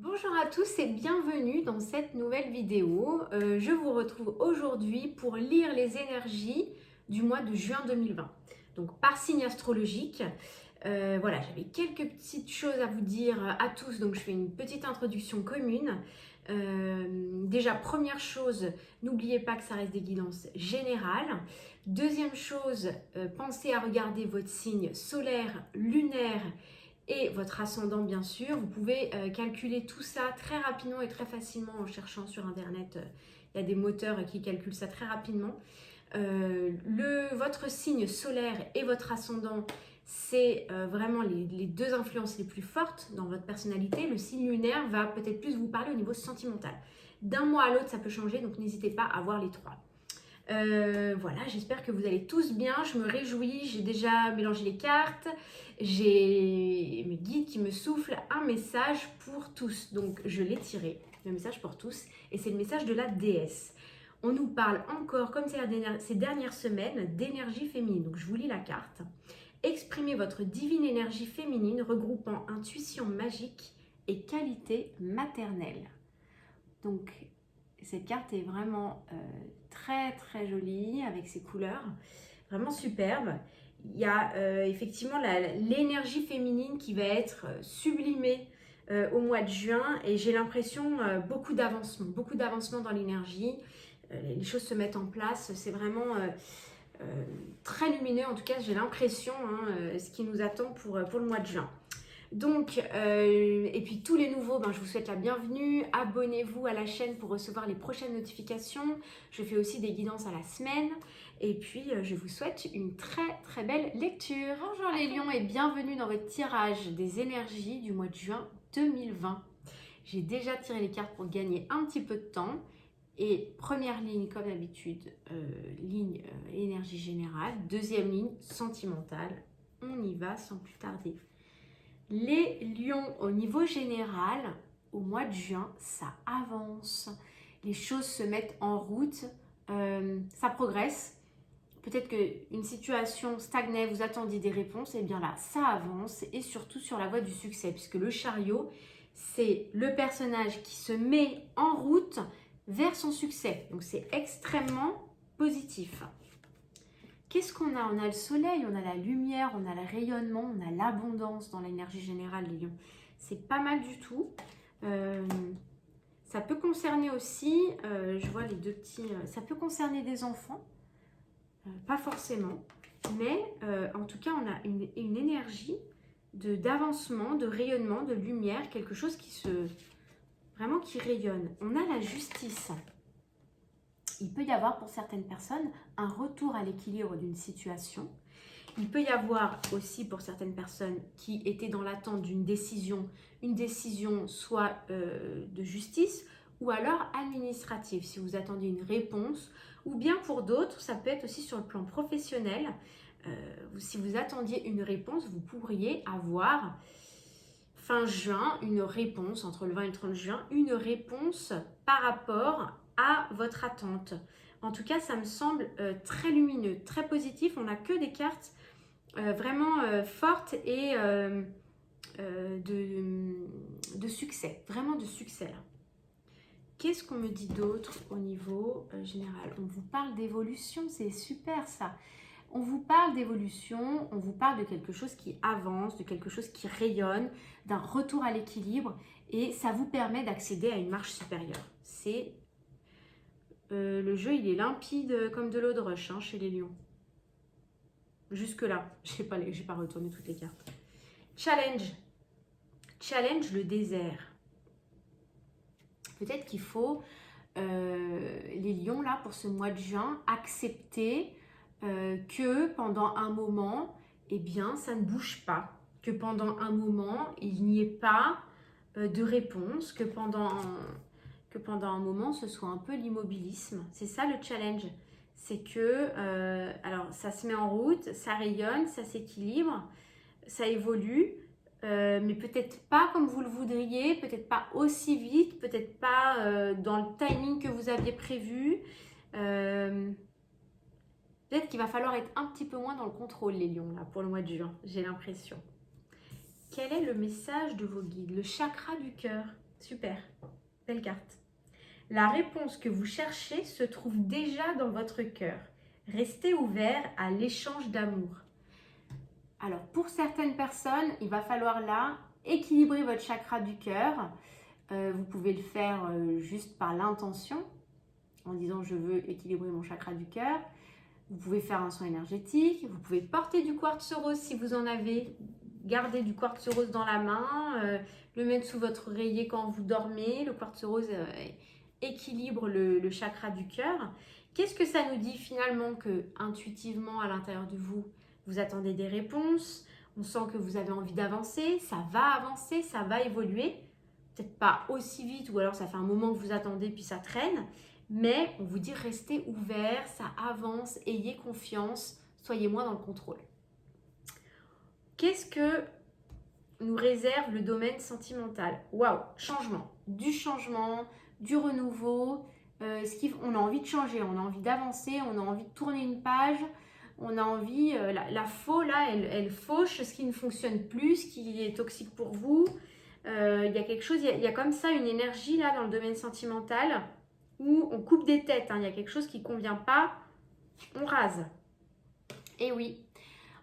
Bonjour à tous et bienvenue dans cette nouvelle vidéo. Je vous retrouve aujourd'hui pour lire les énergies du mois de juin 2020. Donc par signe astrologique. Voilà, j'avais quelques petites choses à vous dire à tous, donc je fais une petite introduction commune. Déjà, première chose, n'oubliez pas que ça reste des guidances générales. Deuxième chose, pensez à regarder votre signe solaire, lunaire et votre ascendant bien sûr. Vous pouvez calculer tout ça très rapidement et très facilement en cherchant sur internet. Il y a des moteurs qui calculent ça très rapidement. Votre signe solaire et votre ascendant, c'est vraiment les deux influences les plus fortes dans votre personnalité. Le signe lunaire va peut-être plus vous parler au niveau sentimental. D'un mois à l'autre, ça peut changer, donc n'hésitez pas à voir les trois. Voilà, j'espère que vous allez tous bien, je me réjouis, j'ai déjà mélangé les cartes, j'ai mes guides qui me soufflent un message pour tous. Donc je l'ai tiré, le message pour tous, et c'est le message de la déesse. On nous parle encore, comme ces dernières semaines, d'énergie féminine. Donc je vous lis la carte. Exprimez votre divine énergie féminine regroupant intuition magique et qualité maternelle. Donc cette carte est vraiment très très jolie avec ses couleurs, vraiment superbe. Il y a effectivement l'énergie féminine qui va être sublimée au mois de juin et j'ai l'impression beaucoup d'avancement dans l'énergie. Les choses se mettent en place, c'est vraiment très lumineux, en tout cas j'ai l'impression, ce qui nous attend pour le mois de juin. Donc, et puis tous les nouveaux, je vous souhaite la bienvenue. Abonnez-vous à la chaîne pour recevoir les prochaines notifications. Je fais aussi des guidances à la semaine. Et puis, je vous souhaite une très très belle lecture. Bonjour les lions et bienvenue dans votre tirage des énergies du mois de juin 2020. J'ai déjà tiré les cartes pour gagner un petit peu de temps. Et première ligne, comme d'habitude, ligne énergie générale. Deuxième ligne, sentimentale. On y va sans plus tarder. Les lions, au niveau général, au mois de juin, ça avance. Les choses se mettent en route, ça progresse. Peut-être qu'une situation stagnait, vous attendiez des réponses, et bien là, ça avance et surtout sur la voie du succès, puisque le chariot, c'est le personnage qui se met en route vers son succès. Donc c'est extrêmement positif. Qu'est-ce qu'on a? On a le soleil, on a la lumière, on a le rayonnement, on a l'abondance dans l'énergie générale, les lions. C'est pas mal du tout. Ça peut concerner aussi, je vois les deux petits, ça peut concerner des enfants, pas forcément, mais en tout cas, on a une énergie d'avancement, de rayonnement, de lumière, quelque chose vraiment qui rayonne. On a la justice. Il peut y avoir pour certaines personnes un retour à l'équilibre d'une situation. Il peut y avoir aussi pour certaines personnes qui étaient dans l'attente d'une décision, une décision soit de justice ou alors administrative, si vous attendiez une réponse. Ou bien pour d'autres, ça peut être aussi sur le plan professionnel. Si vous attendiez une réponse, vous pourriez avoir fin juin une réponse, entre le 20 et le 30 juin, une réponse par rapport à votre attente. En tout cas, ça me semble très lumineux, très positif. On n'a que des cartes vraiment fortes et de succès, vraiment de succès là. Qu'est-ce qu'on me dit d'autre au niveau général? On vous parle d'évolution, c'est super ça. On vous parle d'évolution, on vous parle de quelque chose qui avance, de quelque chose qui rayonne, d'un retour à l'équilibre et ça vous permet d'accéder à une marche supérieure. C'est le jeu, il est limpide comme de l'eau de roche chez les lions. Jusque là, j'ai pas retourné toutes les cartes. Challenge. Challenge le désert. Peut-être qu'il faut, les lions là, pour ce mois de juin, accepter que pendant un moment, eh bien, ça ne bouge pas. Que pendant un moment, il n'y ait pas de réponse. Que pendant un moment, ce soit un peu l'immobilisme. C'est ça le challenge. C'est que, alors, ça se met en route, ça rayonne, ça s'équilibre, ça évolue. Mais peut-être pas comme vous le voudriez, peut-être pas aussi vite, peut-être pas dans le timing que vous aviez prévu. Peut-être qu'il va falloir être un petit peu moins dans le contrôle, les lions, là, pour le mois de juin, j'ai l'impression. Quel est le message de vos guides? Le chakra du cœur. Super, belle carte. La réponse que vous cherchez se trouve déjà dans votre cœur. Restez ouvert à l'échange d'amour. Alors, pour certaines personnes, il va falloir là équilibrer votre chakra du cœur. Vous pouvez le faire juste par l'intention, en disant je veux équilibrer mon chakra du cœur. Vous pouvez faire un soin énergétique. Vous pouvez porter du quartz rose si vous en avez. Gardez du quartz rose dans la main, le mettre sous votre oreiller quand vous dormez. Le quartz rose équilibre le chakra du cœur. Qu'est-ce que ça nous dit finalement que intuitivement à l'intérieur de vous, vous attendez des réponses, on sent que vous avez envie d'avancer, ça va évoluer. Peut-être pas aussi vite ou alors ça fait un moment que vous attendez puis ça traîne. Mais on vous dit restez ouvert, ça avance, ayez confiance, soyez moins dans le contrôle. Qu'est-ce que nous réserve le domaine sentimental? Waouh, changement, du renouveau. On a envie de changer, on a envie d'avancer, on a envie de tourner une page, on a envie, la faux là, elle fauche ce qui ne fonctionne plus, ce qui est toxique pour vous. Il y a quelque chose, il y a comme ça une énergie là dans le domaine sentimental où on coupe des têtes, hein. Il y a quelque chose qui ne convient pas, on rase. Et oui,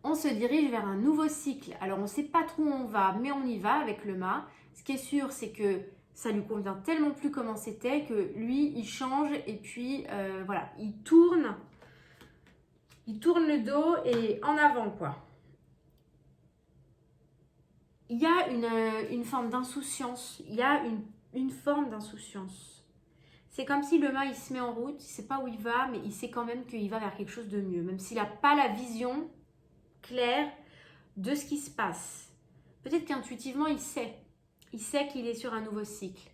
on se dirige vers un nouveau cycle. Alors on ne sait pas trop où on va, mais on y va avec le mât. Ce qui est sûr, c'est que ça lui convient tellement plus comment c'était que lui, il change et puis voilà, il tourne le dos et en avant quoi. Il y a une forme d'insouciance, il y a une forme d'insouciance. C'est comme si le mât, il se met en route, il ne sait pas où il va, mais il sait quand même qu'il va vers quelque chose de mieux, même s'il n'a pas la vision claire de ce qui se passe. Peut-être qu'intuitivement, il sait qu'il est sur un nouveau cycle.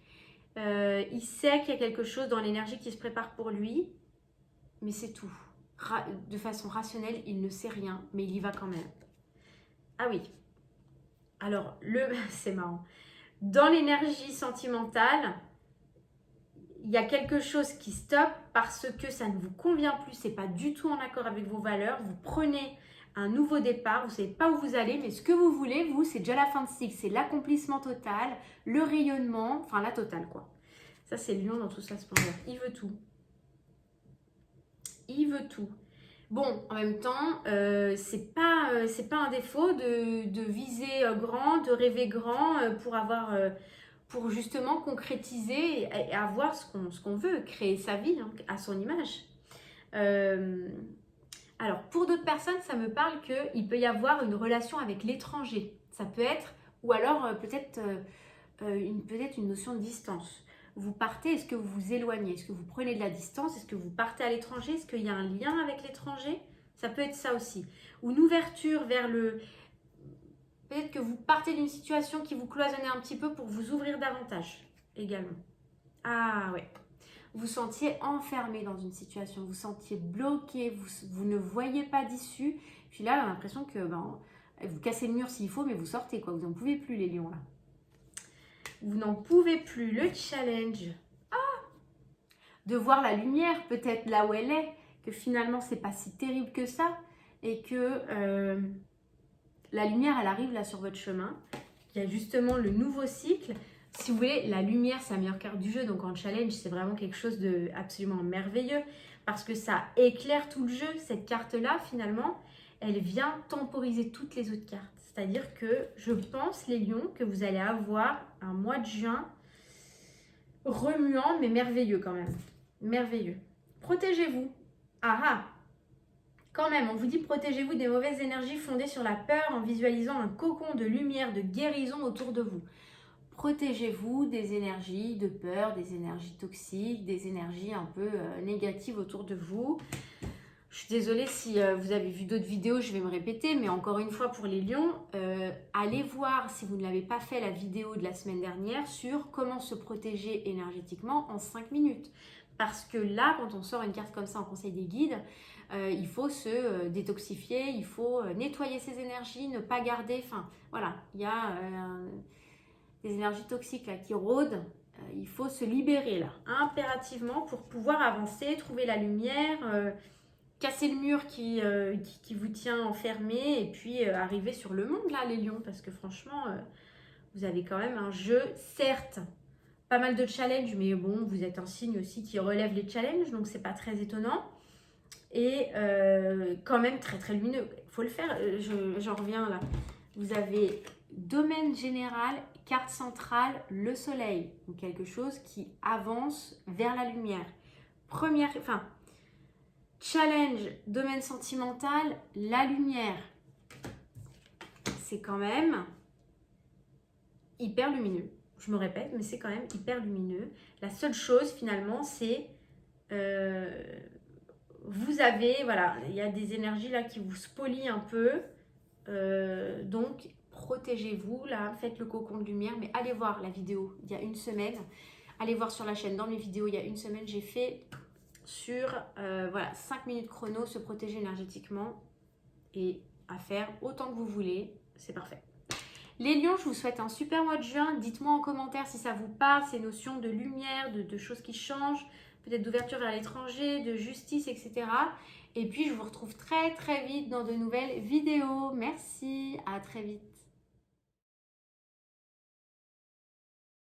Il sait qu'il y a quelque chose dans l'énergie qui se prépare pour lui, mais c'est tout. De façon rationnelle, il ne sait rien, mais il y va quand même. Ah oui. Alors, c'est marrant. Dans l'énergie sentimentale, il y a quelque chose qui stoppe parce que ça ne vous convient plus, c'est pas du tout en accord avec vos valeurs. Vous prenez un nouveau départ, vous ne savez pas où vous allez, mais ce que vous voulez, vous, c'est déjà la fin de cycle, c'est l'accomplissement total, le rayonnement, enfin la totale quoi. Ça, c'est le lion dans tout ça, splendeur. Il veut tout. Il veut tout. Bon, en même temps, c'est pas un défaut de viser grand, de rêver grand pour justement concrétiser et avoir ce qu'on veut, créer sa vie hein, à son image. Alors, pour d'autres personnes, ça me parle qu'il peut y avoir une relation avec l'étranger. Ça peut être, ou alors peut-être une notion de distance. Vous partez, est-ce que vous vous éloignez? Est-ce que vous prenez de la distance? Est-ce que vous partez à l'étranger? Est-ce qu'il y a un lien avec l'étranger? Ça peut être ça aussi. Ou une ouverture vers le... Peut-être que vous partez d'une situation qui vous cloisonnait un petit peu pour vous ouvrir davantage également. Ah ouais. Vous sentiez enfermé dans une situation, vous sentiez bloqué, vous ne voyez pas d'issue. Puis là, on a l'impression que vous cassez le mur s'il faut, mais vous sortez quoi. Vous n'en pouvez plus les lions là. Vous n'en pouvez plus. Le challenge. De voir la lumière peut-être là où elle est, que finalement c'est pas si terrible que ça et que la lumière elle arrive là sur votre chemin. Il y a justement le nouveau cycle. Si vous voulez, la lumière, c'est la meilleure carte du jeu. Donc en challenge, c'est vraiment quelque chose de absolument merveilleux parce que ça éclaire tout le jeu. Cette carte-là, finalement, elle vient temporiser toutes les autres cartes. C'est-à-dire que je pense, les lions, que vous allez avoir un mois de juin remuant, mais merveilleux quand même. Merveilleux. Protégez-vous. Ah ah! Quand même, on vous dit protégez-vous des mauvaises énergies fondées sur la peur en visualisant un cocon de lumière, de guérison autour de vous. Protégez-vous des énergies de peur, des énergies toxiques, des énergies un peu négatives autour de vous. Je suis désolée si vous avez vu d'autres vidéos, je vais me répéter, mais encore une fois pour les lions, allez voir si vous ne l'avez pas fait la vidéo de la semaine dernière sur comment se protéger énergétiquement en 5 minutes. Parce que là, quand on sort une carte comme ça en conseil des guides, il faut se détoxifier, il faut nettoyer ses énergies, ne pas garder, enfin voilà, il y a des énergies toxiques là, qui rôdent, il faut se libérer là, impérativement pour pouvoir avancer, trouver la lumière, casser le mur qui vous tient enfermé et puis arriver sur le monde là les lions, parce que franchement, vous avez quand même un jeu, certes, pas mal de challenges, mais bon, vous êtes un signe aussi qui relève les challenges, donc c'est pas très étonnant. Et quand même très très lumineux, il faut le faire. J'en reviens là. Vous avez domaine général, carte centrale, le soleil, donc quelque chose qui avance vers la lumière. Challenge, domaine sentimental, la lumière. C'est quand même hyper lumineux. Je me répète, mais c'est quand même hyper lumineux. La seule chose finalement, c'est vous avez, voilà, il y a des énergies là qui vous spolient un peu. Donc, protégez-vous, là, faites le cocon de lumière, mais allez voir la vidéo il y a une semaine. Allez voir sur la chaîne, dans mes vidéos, il y a une semaine, j'ai fait sur 5 minutes chrono, se protéger énergétiquement et à faire autant que vous voulez, c'est parfait. Les lions, je vous souhaite un super mois de juin. Dites-moi en commentaire si ça vous parle, ces notions de lumière, de choses qui changent, peut-être d'ouverture vers l'étranger, de justice, etc. Et puis, je vous retrouve très très vite dans de nouvelles vidéos. Merci, à très vite.